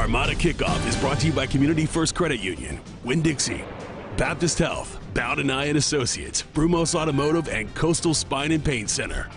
Armada Kickoff is brought to you by Community First Credit Union, Winn-Dixie, Baptist Health, Bowden Eye and Associates, Brumos Automotive, and Coastal Spine and Pain Center.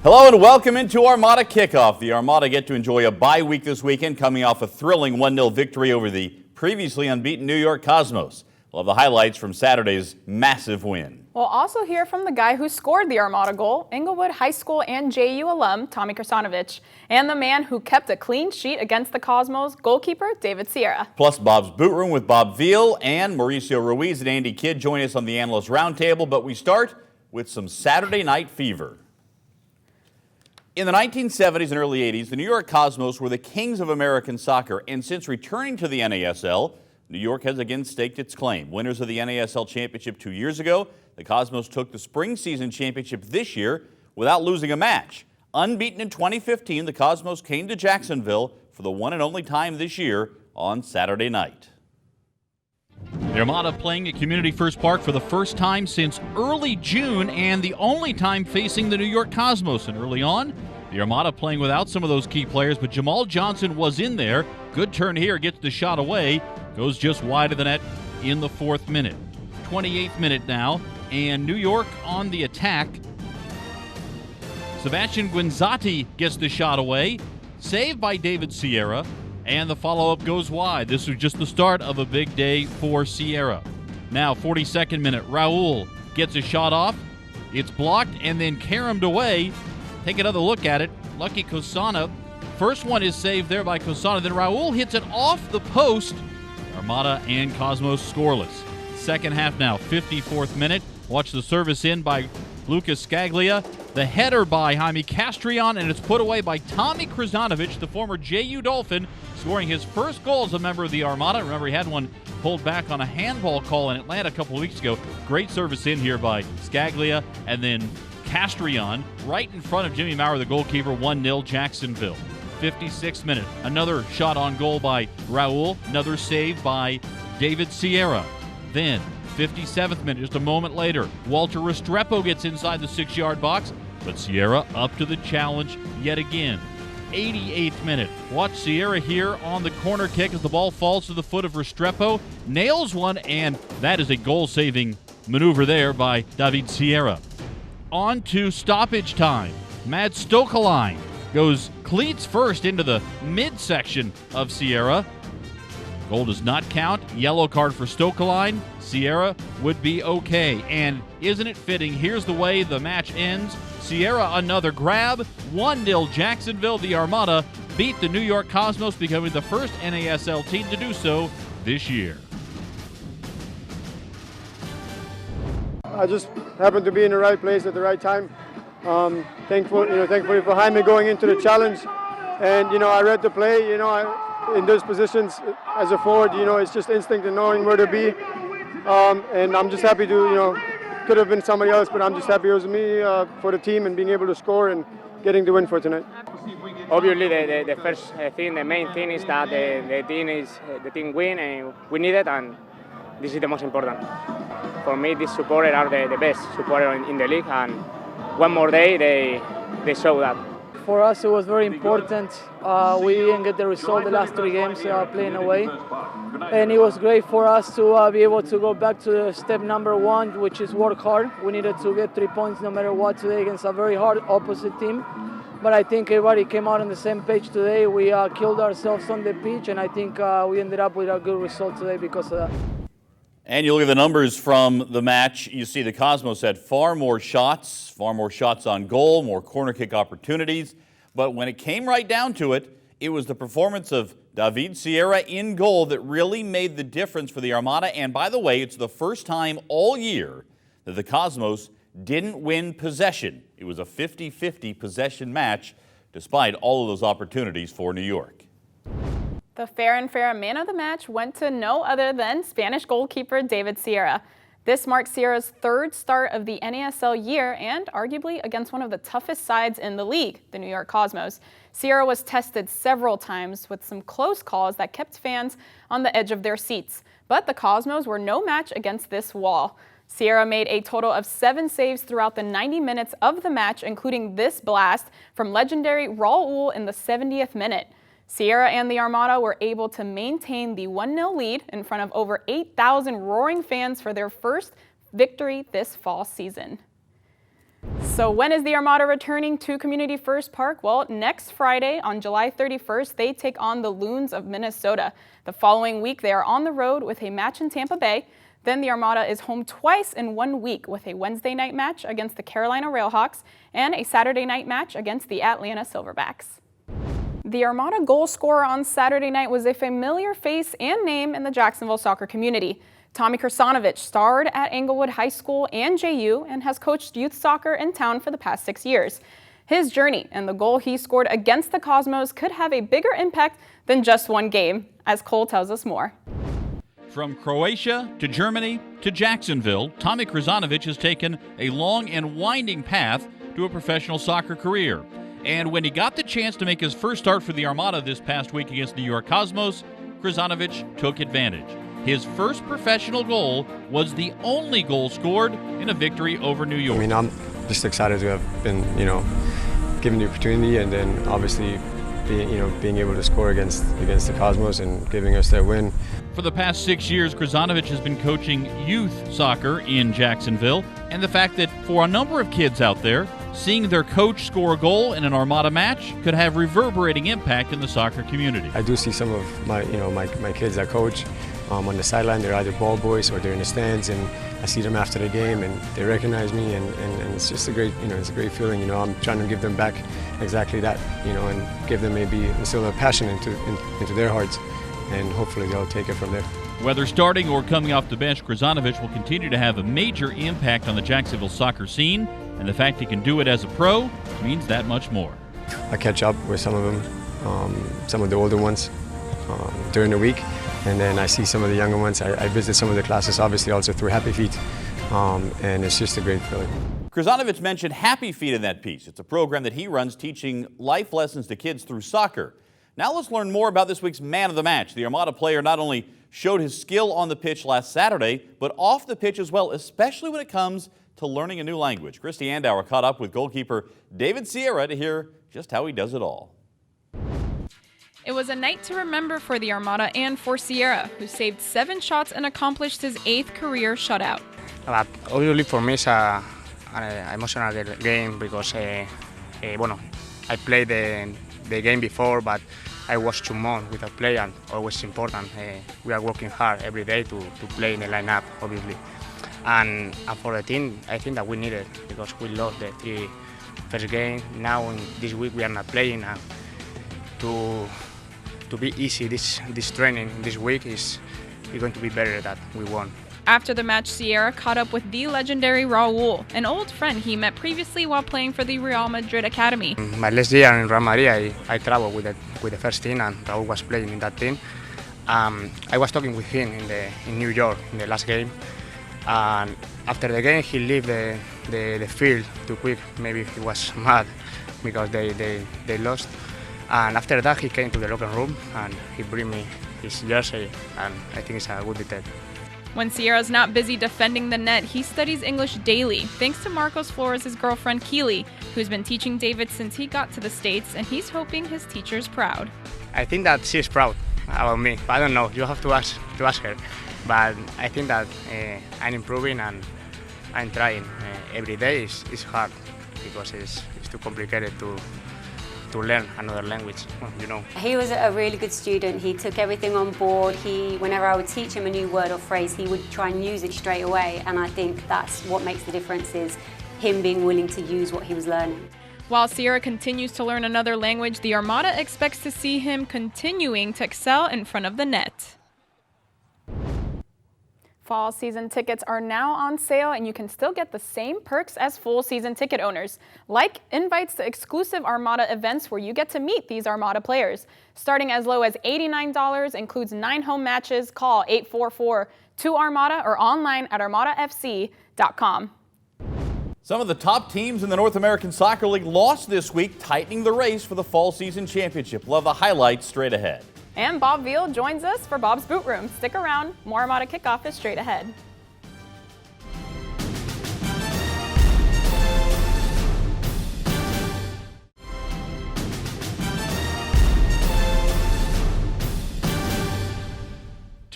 Hello and welcome into Armada Kickoff. The Armada get to enjoy a bye week this weekend, coming off a thrilling 1-0 victory over the previously unbeaten New York Cosmos. We'll have the highlights from Saturday's massive win. We'll also hear from the guy who scored the Armada goal, Inglewood High School and JU alum Tomic Rosnabitch, and the man who kept a clean sheet against the Cosmos, goalkeeper David Sierra. Plus Bob's Boot Room with Bob Veal and Mauricio Ruiz and Andy Kidd join us on the Analyst Roundtable, but we start with some Saturday night fever. In the 1970s and early 80s, the New York Cosmos were the kings of American soccer, and since returning to the NASL, New York has again staked its claim. Winners of the NASL Championship 2 years ago, the Cosmos took the spring season championship this year without losing a match. Unbeaten in 2015, the Cosmos came to Jacksonville for the one and only time this year on Saturday night. The Armada playing at Community First Park for the first time since early June and the only time facing the New York Cosmos. And early on, the Armada playing without some of those key players, but Jamal Johnson was in there. Good turn here, gets the shot away, goes just wide of the net in the 4th minute. 28th minute now, and New York on the attack. Sebastian Guinzotti gets the shot away, saved by David Sierra, and the follow-up goes wide. This was just the start of a big day for Sierra. Now, 42nd minute, Raul gets a shot off. It's blocked and then caromed away. Take another look at it. Lucky Kosana. First one is saved there by Kosana. Then Raul hits it off the post. Armada and Cosmos scoreless. Second half now, 54th minute. Watch the service in by Lucas Scaglia. The header by Jaime Castrillon, and it's put away by Tomic Rosnabitch, the former JU Dolphin, scoring his first goal as a member of the Armada. Remember, he had one pulled back on a handball call in Atlanta a couple of weeks ago. Great service in here by Scaglia, and then Castrillon right in front of Jimmy Maurer, the goalkeeper. 1-0 Jacksonville. 56th minute, another shot on goal by Raul, another save by David Sierra. Then 57th minute, just a moment later, Walter Restrepo gets inside the 6-yard box, but Sierra up to the challenge yet again. 88th minute, watch Sierra here on the corner kick as the ball falls to the foot of Restrepo, nails one, and that is a goal-saving maneuver there by David Sierra. On to stoppage time. Mads Stokeline goes cleats first into the midsection of Sierra. Goal does not count. Yellow card for Stokeline. Sierra would be okay. And isn't it fitting? Here's the way the match ends. Sierra another grab. 1-0 Jacksonville. The Armada beat the New York Cosmos, becoming the first NASL team to do so this year. I just happened to be in the right place at the right time. Thankfully for Jaime going into the challenge. And, I read the play, in those positions as a forward, it's just instinct and knowing where to be. And I'm just happy to, could have been somebody else, but I'm just happy it was me for the team and being able to score and getting the win for tonight. Obviously, the first thing, the main thing is that the team win, and we need it, and this is the most important. For me, these supporters are the best supporters in the league, and one more day they show that. For us, it was very important. We didn't get the result the last 3 games playing away. And it was great for us to be able to go back to step number 1, which is work hard. We needed to get 3 points no matter what today against a very hard opposite team. But I think everybody came out on the same page today. We killed ourselves on the pitch, and I think we ended up with a good result today because of that. And you look at the numbers from the match, you see the Cosmos had far more shots on goal, more corner kick opportunities. But when it came right down to it, it was the performance of David Sierra in goal that really made the difference for the Armada. And by the way, it's the first time all year that the Cosmos didn't win possession. It was a 50-50 possession match, despite all of those opportunities for New York. The fair and fair man of the match went to no other than Spanish goalkeeper David Sierra. This marks Sierra's 3rd start of the NASL year and arguably against one of the toughest sides in the league, the New York Cosmos. Sierra was tested several times with some close calls that kept fans on the edge of their seats. But the Cosmos were no match against this wall. Sierra made a total of 7 saves throughout the 90 minutes of the match, including this blast from legendary Raul in the 70th minute. Sierra and the Armada were able to maintain the 1-0 lead in front of over 8,000 roaring fans for their first victory this fall season. So when is the Armada returning to Community First Park? Well, next Friday on July 31st, they take on the Loons of Minnesota. The following week, they are on the road with a match in Tampa Bay. Then the Armada is home twice in 1 week with a Wednesday night match against the Carolina Railhawks and a Saturday night match against the Atlanta Silverbacks. The Armada goal scorer on Saturday night was a familiar face and name in the Jacksonville soccer community. Tomic Rosnabitch starred at Englewood High School and JU and has coached youth soccer in town for the past 6 years. His journey and the goal he scored against the Cosmos could have a bigger impact than just one game, as Cole tells us more. From Croatia to Germany to Jacksonville, Tomic Rosnabitch has taken a long and winding path to a professional soccer career. And when he got the chance to make his first start for the Armada this past week against New York Cosmos, Rosnabitch took advantage. His first professional goal was the only goal scored in a victory over New York. I mean, I'm just excited to have been, given the opportunity, and then obviously being able to score against the Cosmos and giving us that win. For the past 6 years, Rosnabitch has been coaching youth soccer in Jacksonville, and the fact that for a number of kids out there, seeing their coach score a goal in an Armada match could have reverberating impact in the soccer community. I do see some of my kids that coach on the sideline. They're either ball boys or they're in the stands, and I see them after the game and they recognize me, and it's just a great, it's a great feeling. I'm trying to give them back exactly that, and give them maybe instill a passion into their hearts, and hopefully they'll take it from there. Whether starting or coming off the bench, Rosnabitch will continue to have a major impact on the Jacksonville soccer scene, and the fact he can do it as a pro means that much more. I catch up with some of them, some of the older ones during the week, and then I see some of the younger ones. I visit some of the classes, obviously also through Happy Feet, and it's just a great feeling. Rosnabitch mentioned Happy Feet in that piece. It's a program that he runs teaching life lessons to kids through soccer. Now let's learn more about this week's man of the match. The Armada player not only showed his skill on the pitch last Saturday, but off the pitch as well, especially when it comes to learning a new language. Krissty Andaur caught up with goalkeeper David Sierra to hear just how he does it all. It was a night to remember for the Armada and for Sierra, who saved 7 shots and accomplished his 8th career shutout. But obviously for me it's an emotional game because I played the game before, but I was 2 months without play, and always important. We are working hard every day to play in the lineup, obviously. And for the team, I think that we need it because we lost the 3 first game. Now in this week we are not playing, and to be easy this training this week is going to be better that we won. After the match, Sierra caught up with the legendary Raul, an old friend he met previously while playing for the Real Madrid Academy. My last year in Real Madrid, I traveled with the first team, and Raul was playing in that team. I was talking with him in New York in the last game, and after the game he left the field too quick. Maybe he was mad because they lost. And after that he came to the locker room and he bring me his jersey, and I think it's a good detail. When Sierra's not busy defending the net, he studies English daily, thanks to Marcos Flores' girlfriend Keely, who's been teaching David since he got to the States, and he's hoping his teacher's proud. I think that she's proud about me. I don't know, you have to ask her. But I think that I'm improving and I'm trying. Every day is hard because it's too complicated to learn another language, He was a really good student. He took everything on board. Whenever I would teach him a new word or phrase, he would try and use it straight away. And I think that's what makes the difference, is him being willing to use what he was learning. While Sierra continues to learn another language, the Armada expects to see him continuing to excel in front of the net. Fall season tickets are now on sale, and you can still get the same perks as full season ticket owners, like invites to exclusive Armada events where you get to meet these Armada players. Starting as low as $89, includes 9 home matches. Call 844-2ARMADA or online at armadafc.com. Some of the top teams in the North American Soccer League lost this week, tightening the race for the fall season championship. Love the highlights straight ahead. And Bob Veal joins us for Bob's Boot Room. Stick around. More Armada Kickoff is straight ahead.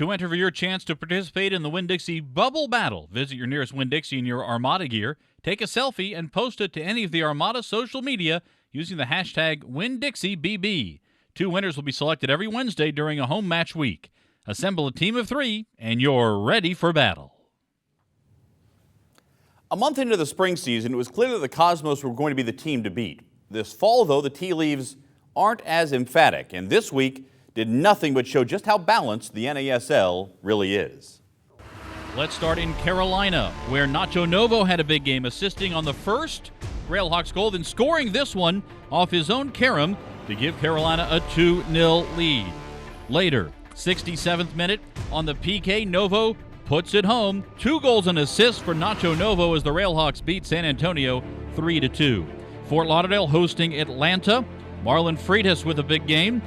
To enter for your chance to participate in the Winn-Dixie Bubble Battle, visit your nearest Winn-Dixie in your Armada gear, take a selfie, and post it to any of the Armada social media using the hashtag WinnDixieBB. 2 winners will be selected every Wednesday during a home match week. Assemble a team of 3, and you're ready for battle. A month into the spring season, it was clear that the Cosmos were going to be the team to beat. This fall, though, the tea leaves aren't as emphatic, and this week did nothing but show just how balanced the NASL really is. Let's start in Carolina, where Nacho Novo had a big game, assisting on the first Railhawks goal, then scoring this one off his own carom to give Carolina a 2-0 lead. Later, 67th minute, on the PK, Novo puts it home. 2 goals and assists for Nacho Novo as the Railhawks beat San Antonio 3-2. Fort Lauderdale hosting Atlanta. Marlon Freitas with a big game.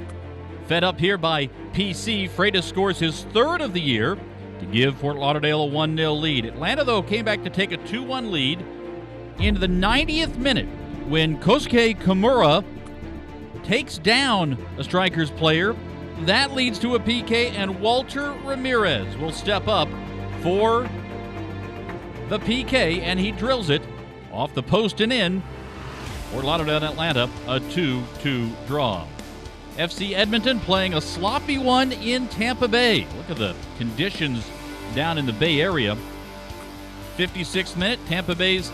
Fed up here by PC, Freitas scores his 3rd of the year to give Fort Lauderdale a 1-0 lead. Atlanta, though, came back to take a 2-1 lead into the 90th minute when Kosuke Kimura takes down a Strikers player. That leads to a PK, and Walter Ramirez will step up for the PK, and he drills it off the post and in. Fort Lauderdale and Atlanta, a 2-2 draw. FC Edmonton playing a sloppy one in Tampa Bay. Look at the conditions down in the Bay Area. 56th minute, Tampa Bay's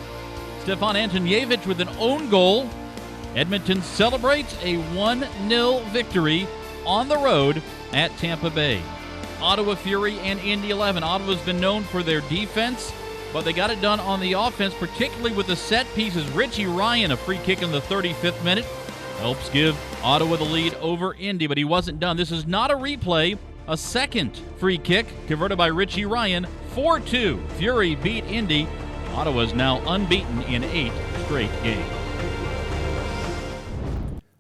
Stefan Antonievich with an own goal. Edmonton celebrates a 1-0 victory on the road at Tampa Bay. Ottawa Fury and Indy 11. Ottawa's been known for their defense, but they got it done on the offense, particularly with the set pieces. Richie Ryan, a free kick in the 35th minute, helps give Ottawa the lead over Indy, but he wasn't done. This is not a replay. A second free kick converted by Richie Ryan, 4-2. Fury beat Indy. Ottawa is now unbeaten in 8 straight games.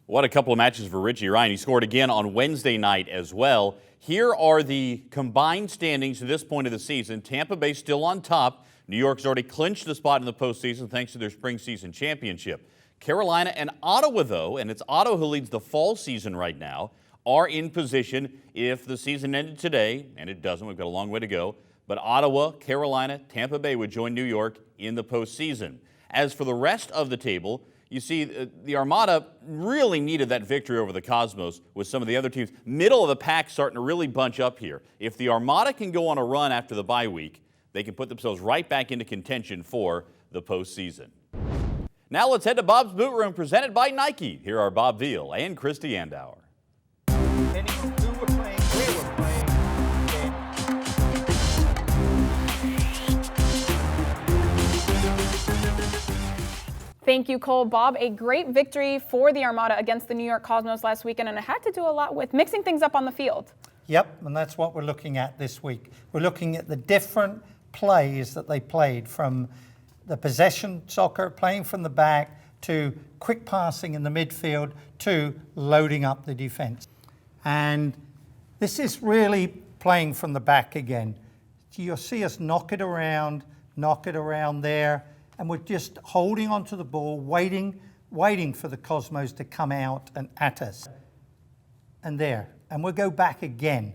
What a couple of matches for Richie Ryan. He scored again on Wednesday night as well. Here are the combined standings to this point of the season. Tampa Bay still on top. New York's already clinched the spot in the postseason thanks to their spring season championship. Carolina and Ottawa, though, and it's Ottawa who leads the fall season right now, are in position if the season ended today, and it doesn't, we've got a long way to go, but Ottawa, Carolina, Tampa Bay would join New York in the postseason. As for the rest of the table, you see the Armada really needed that victory over the Cosmos with some of the other teams. Middle of the pack starting to really bunch up here. If the Armada can go on a run after the bye week, they can put themselves right back into contention for the postseason. Now let's head to Bob's Boot Room, presented by Nike. Here are Bob Veal and Krissty Andaur. Thank you, Cole. Bob, a great victory for the Armada against the New York Cosmos last weekend, and it had to do a lot with mixing things up on the field. Yep, and that's what we're looking at this week. We're looking at the different plays that they played, from the possession soccer, playing from the back, to quick passing in the midfield, to loading up the defense. And this is really playing from the back again. You'll see us knock it around there, and we're just holding onto the ball, waiting for the Cosmos to come out and at us. And there. And we'll go back again.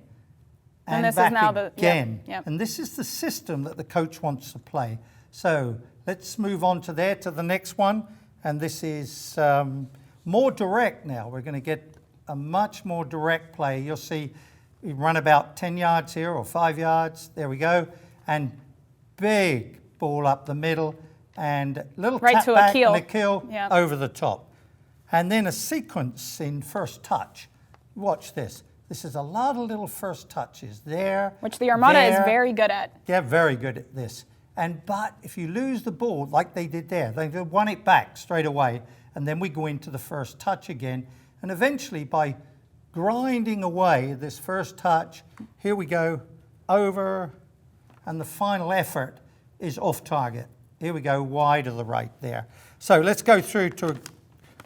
And this back is now again. Yep. And this is the system that the coach wants to play. So let's move on to the next one. And this is more direct now. We're going to get a much more direct play. You'll see we run about 10 yards here or 5 yards. There we go. And big ball up the middle. And little right tap to back Akil. and Akil over the top. And then a sequence in first touch. Watch this. This is a lot of little first touches there. Which the Armada is very good at. They're very good at this. But if you lose the ball like they did there, they won it back straight away. And then we go into the first touch again. And eventually, by grinding away this first touch, here we go, over. And the final effort is off target. Here we go, wide to the right there. So let's go through to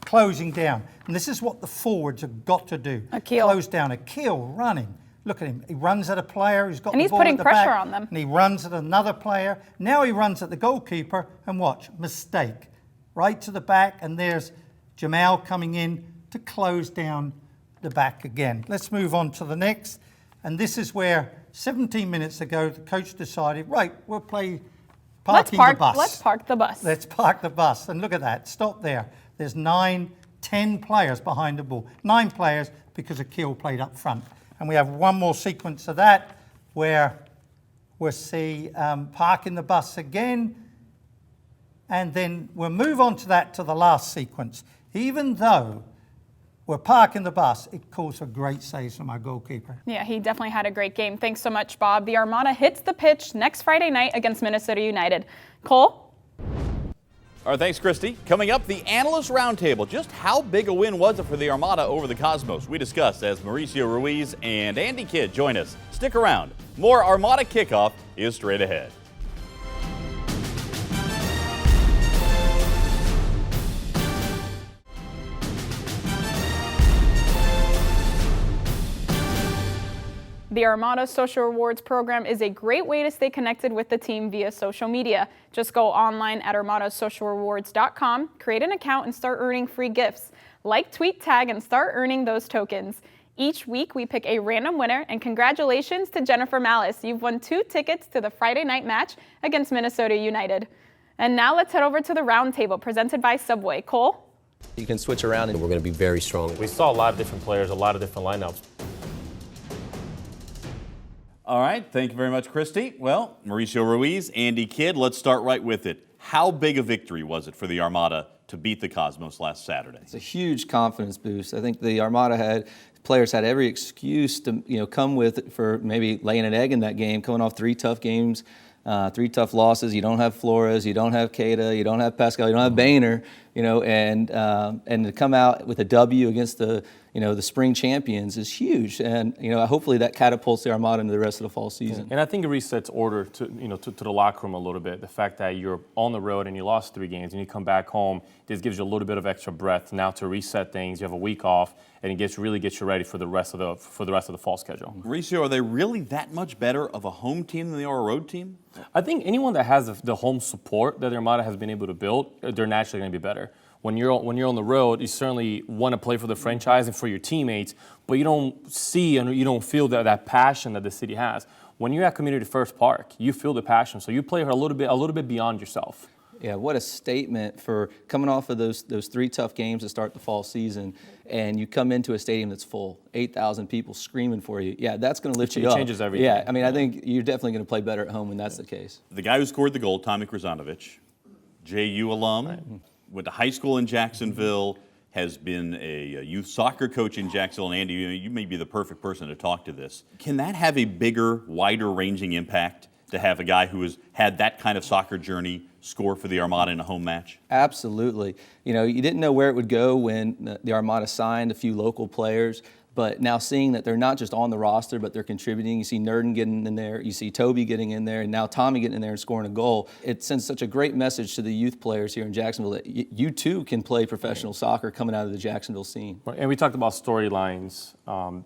closing down. And this is what the forwards have got to do. Akil. Close down. Akil running. Look at him. He runs at a player who's got the ball putting at the pressure back, on them. and he runs at another player. Now he runs at the goalkeeper, and watch, mistake. Right to the back, and there's Jamal coming in to close down the back again. Let's move on to the next. And this is where 17 minutes ago, the coach decided, right, we'll play Let's parking the bus. Let's park the bus. Let's park the bus. And look at that. Stop there. There's 9, 10 players behind the ball. 9 players because Akil played up front. And we have one more sequence of that where we'll see parking the bus again. And then we'll move on to that to the last sequence. Even though we're parking the bus, it calls for great saves from our goalkeeper. Yeah, he definitely had a great game. Thanks so much, Bob. The Armada hits the pitch next Friday night against Minnesota United. Cole? All right, thanks, Krissty. Coming up, the Analyst Roundtable. Just how big a win was it for the Armada over the Cosmos? We discuss as Mauricio Ruiz and Andy Kidd join us. Stick around. More Armada Kickoff is straight ahead. The Armada Social Rewards program is a great way to stay connected with the team via social media. Just go online at armadasocialrewards.com, create an account, and start earning free gifts. Like, tweet, tag, and start earning those tokens. Each week, we pick a random winner, and congratulations to Jennifer Malice. You've won 2 tickets to the Friday night match against Minnesota United. And now let's head over to the Roundtable, presented by Subway. Cole? You can switch around, and we're going to be very strong. We saw a lot of different players, a lot of different lineups. All right, thank you very much, Krissty. Well, Mauricio Ruiz, Andy Kidd, let's start right with it. How big a victory was it for the Armada to beat the Cosmos last Saturday? It's a huge confidence boost. I think the Armada players had every excuse to come with for maybe laying an egg in that game, coming off 3 tough games, 3 tough losses. You don't have Flores, you don't have Keita, you don't have Pascal, you don't have Boehner, and to come out with a W against the spring champions is huge, and hopefully that catapults the Armada into the rest of the fall season. And I think it resets order to the locker room a little bit. The fact that you're on the road and you lost 3 games and you come back home, this gives you a little bit of extra breath now to reset things. You have a week off, and it really gets you ready for the rest of the fall schedule. Mauricio, are they really that much better of a home team than they are a road team? I think anyone that has the home support that the Armada has been able to build, they're naturally going to be better. When you're on the road, you certainly want to play for the franchise and for your teammates, but you don't see and you don't feel that passion that the city has. When you're at Community First Park, you feel the passion, so you play a little bit beyond yourself. Yeah, what a statement for coming off of those 3 tough games to start the fall season, and you come into a stadium that's full, 8,000 people screaming for you. Yeah, that's going to lift you up. It changes everything. Yeah, I mean, I think you're definitely going to play better at home when that's the case. The guy who scored the goal, Tomic Rosnabitch, JU alum. Right. Went to high school in Jacksonville, has been a youth soccer coach in Jacksonville. And Andy, you may be the perfect person to talk to this. Can that have a bigger, wider-ranging impact to have a guy who has had that kind of soccer journey score for the Armada in a home match? Absolutely. You didn't know where it would go when the Armada signed a few local players. But now seeing that they're not just on the roster, but they're contributing, you see Nerden getting in there, you see Toby getting in there, and now Tommy getting in there and scoring a goal. It sends such a great message to the youth players here in Jacksonville that you too can play professional soccer coming out of the Jacksonville scene. And we talked about storylines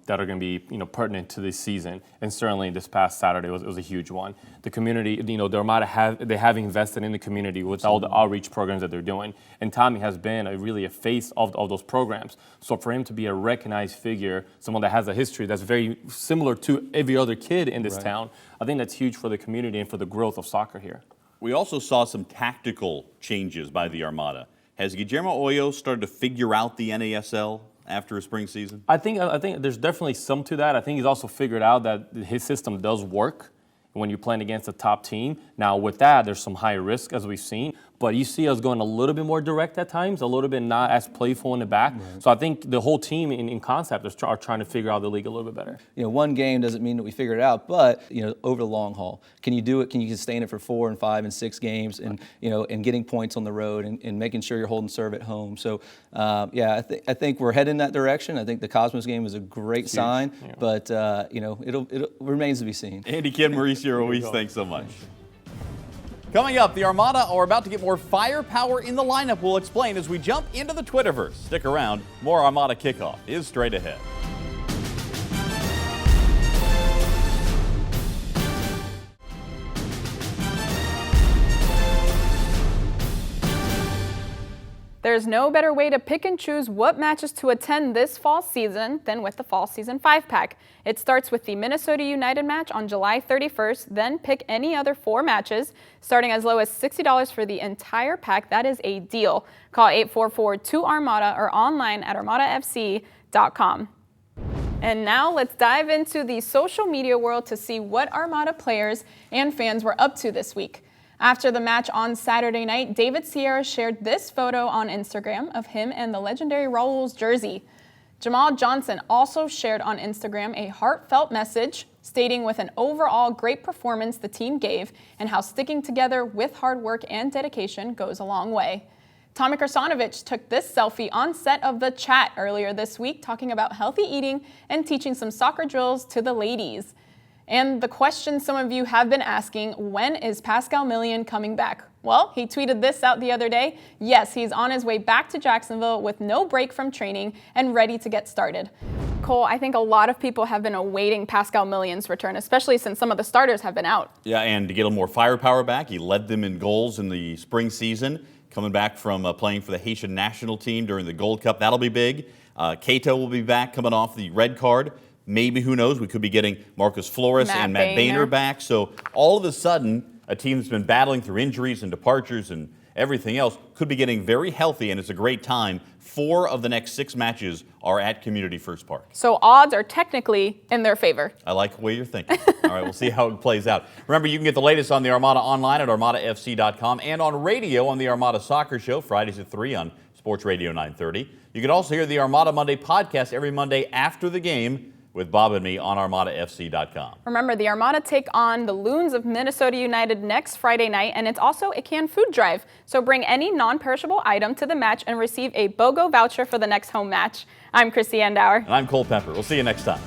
that are going to be pertinent to this season, and certainly this past Saturday was a huge one. The community, the Armada have invested in the community with all the outreach programs that they're doing, and Tommy has been really a face of those programs. So for him to be a recognized figure, someone that has a history that's very similar to every other kid in this town, I think that's huge for the community and for the growth of soccer here. We also saw some tactical changes by the Armada. Has Guillermo Hoyo started to figure out the NASL after a spring season? I think there's definitely some to that. I think he's also figured out that his system does work when you're playing against a top team. Now with that, there's some high risk as we've seen, but you see us going a little bit more direct at times, a little bit not as playful in the back. Right. So I think the whole team in concept are trying to figure out the league a little bit better. One game doesn't mean that we figure it out, but over the long haul, can you do it? Can you sustain it for 4 and 5 and 6 games, and and getting points on the road and making sure you're holding serve at home? So I think we're heading in that direction. I think the Cosmos game is a great sign, but it remains to be seen. Andy Kidd, Mauricio Ruiz, thanks so much. Coming up, the Armada are about to get more firepower in the lineup. We'll explain as we jump into the Twitterverse. Stick around. More Armada Kickoff is straight ahead. There's no better way to pick and choose what matches to attend this fall season than with the Fall Season 5-pack. It starts with the Minnesota United match on July 31st, then pick any other 4 matches, starting as low as $60 for the entire pack. That is a deal. Call 844-2-ARMADA or online at armadafc.com. And now let's dive into the social media world to see what Armada players and fans were up to this week. After the match on Saturday night, David Sierra shared this photo on Instagram of him and the legendary Ruiz's jersey. Jamal Johnson also shared on Instagram a heartfelt message stating with an overall great performance the team gave and how sticking together with hard work and dedication goes a long way. Tomic Rosnabitch took this selfie on set of The Chat earlier this week, talking about healthy eating and teaching some soccer drills to the ladies. And the question some of you have been asking, when is Pascal Million coming back? Well, he tweeted this out the other day. Yes, he's on his way back to Jacksonville with no break from training and ready to get started. Cole, I think a lot of people have been awaiting Pascal Million's return, especially since some of the starters have been out. Yeah, and to get a little more firepower back, he led them in goals in the spring season, coming back from playing for the Haitian national team during the Gold Cup. That'll be big. Cato will be back coming off the red card. Maybe, who knows, we could be getting Marcus Flores and Matt Boehner back. So all of a sudden, a team that's been battling through injuries and departures and everything else could be getting very healthy, and it's a great time. 4 of the next 6 matches are at Community First Park. So odds are technically in their favor. I like the way you're thinking. All right, we'll see how it plays out. Remember, you can get the latest on the Armada online at armadafc.com and on radio on the Armada Soccer Show, Fridays at 3 on Sports Radio 930. You can also hear the Armada Monday podcast every Monday after the game with Bob and me on armadafc.com. Remember, the Armada take on the Loons of Minnesota United next Friday night, and it's also a canned food drive. So bring any non-perishable item to the match and receive a BOGO voucher for the next home match. I'm Krissty Andaur. And I'm Cole Pepper. We'll see you next time.